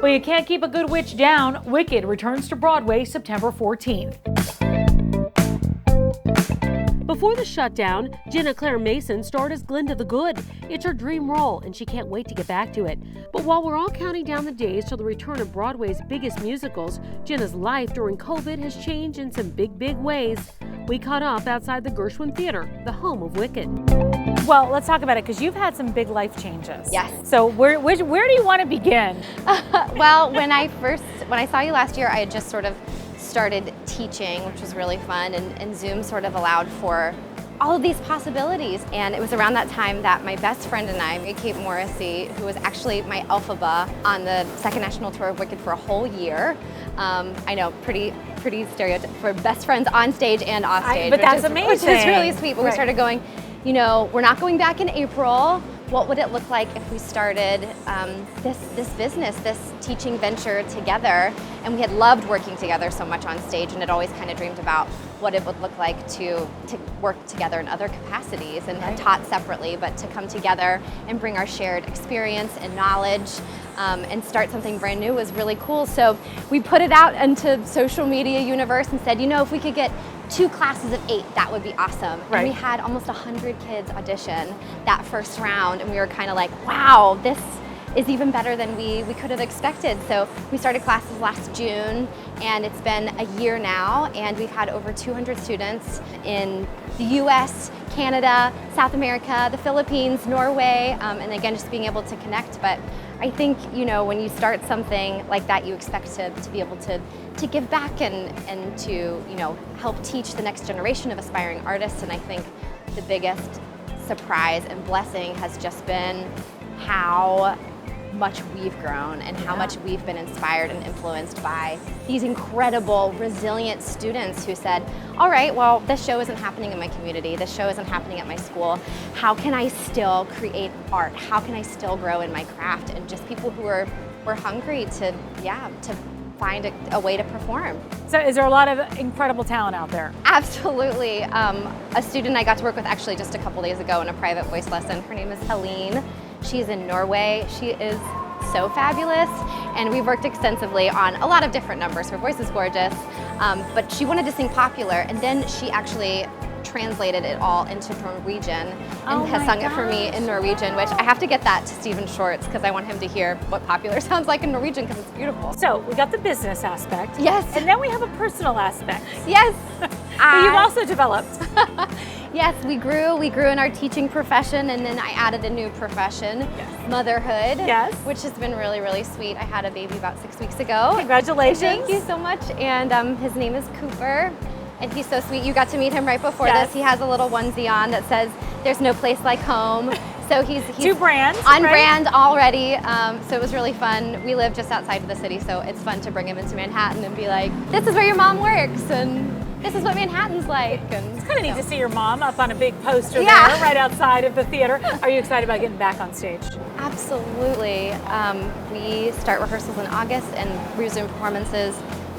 Well, you can't keep a good witch down. Wicked returns to Broadway September 14th. Before the shutdown, Ginna Claire Mason starred as Glinda the Good. It's her dream role, and she can't wait to get back to it. But while we're all counting down the days till the return of Broadway's biggest musicals, Ginna's life during COVID has changed in some big ways. We caught up outside the Gershwin Theater, the home of Wicked. Well, let's talk about it, because you've had some big life changes. Yes. So where do you want to begin? Well, when I saw you last year, I had just sort of started teaching, which was really fun, and Zoom sort of allowed for all of these possibilities. And it was around that time that my best friend and I, Kate Morrissey, who was actually my alphaba on the second national tour of Wicked for a whole year. I know, pretty stereotype for best friends on stage and off stage. But that's amazing. Which is really sweet. But Right. We started going, you know, we're not going back in April. What would it look like if we started this business, this teaching venture together? And we had loved working together so much on stage, and had always kind of dreamed about what it would look like to work together in other capacities and taught separately, but to come together and bring our shared experience and knowledge and start something brand new was really cool. So we put it out into social media universe and said, you know, if we could get 2 classes of 8, that would be awesome. Right. And we had almost 100 kids audition that first round, and we were kind of like, wow, this is even better than we could have expected. So we started classes last June, and it's been a year now, and we've had over 200 students in the US, Canada, South America, the Philippines, Norway, and again, just being able to connect. But I think, you know, when you start something like that, you expect to be able to give back and to, you know, help teach the next generation of aspiring artists. And I think the biggest surprise and blessing has just been how much we've grown and how much we've been inspired and influenced by these incredible, resilient students who said, all right, well, this show isn't happening in my community, this show isn't happening at my school. How can I still create art? How can I still grow in my craft? And just people who were hungry to find a way to perform. So is there a lot of incredible talent out there? Absolutely. A student I got to work with actually just a couple days ago in a private voice lesson, her name is Helene. She's in Norway. She is so fabulous, and we've worked extensively on a lot of different numbers. Her voice is gorgeous, but she wanted to sing popular, and then she actually translated it all into Norwegian and has sung it for me in Norwegian, which I have to get that to Stephen Schwartz because I want him to hear what popular sounds like in Norwegian because it's beautiful. So we got the business aspect. Yes. And then we have a personal aspect. Yes. That you've also developed. Yes, we grew in our teaching profession, and then I added a new profession, motherhood, which has been really sweet. I had a baby about 6 weeks ago. Congratulations. Thank you so much. And his name is Cooper, and he's so sweet. You got to meet him right before this. He has a little onesie on that says, "There's no place like home." So he's two brands, on brand already. So it was really fun. We live just outside of the city, so it's fun to bring him into Manhattan and be like, "This is where your mom works," and this is what Manhattan's like. And it's kind of neat to see your mom up on a big poster there right outside of the theater. Are you excited about getting back on stage? Absolutely. We start rehearsals in August and resume performances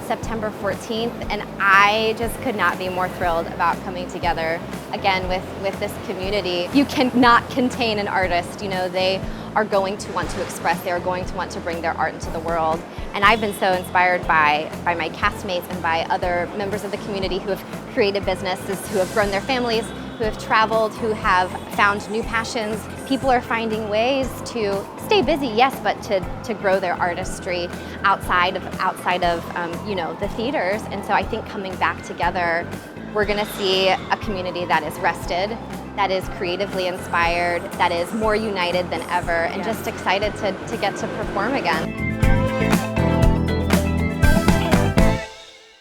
September 14th, and I just could not be more thrilled about coming together again with this community. You cannot contain an artist. You know, they are going to want to express, they are going to want to bring their art into the world. And I've been so inspired by my castmates and by other members of the community who have created businesses, who have grown their families, who have traveled, who have found new passions. People are finding ways to stay busy, yes, but to grow their artistry outside of you know, the theaters. And so I think coming back together, we're gonna see a community that is rested, that is creatively inspired, that is more united than ever, and just excited to get to perform again.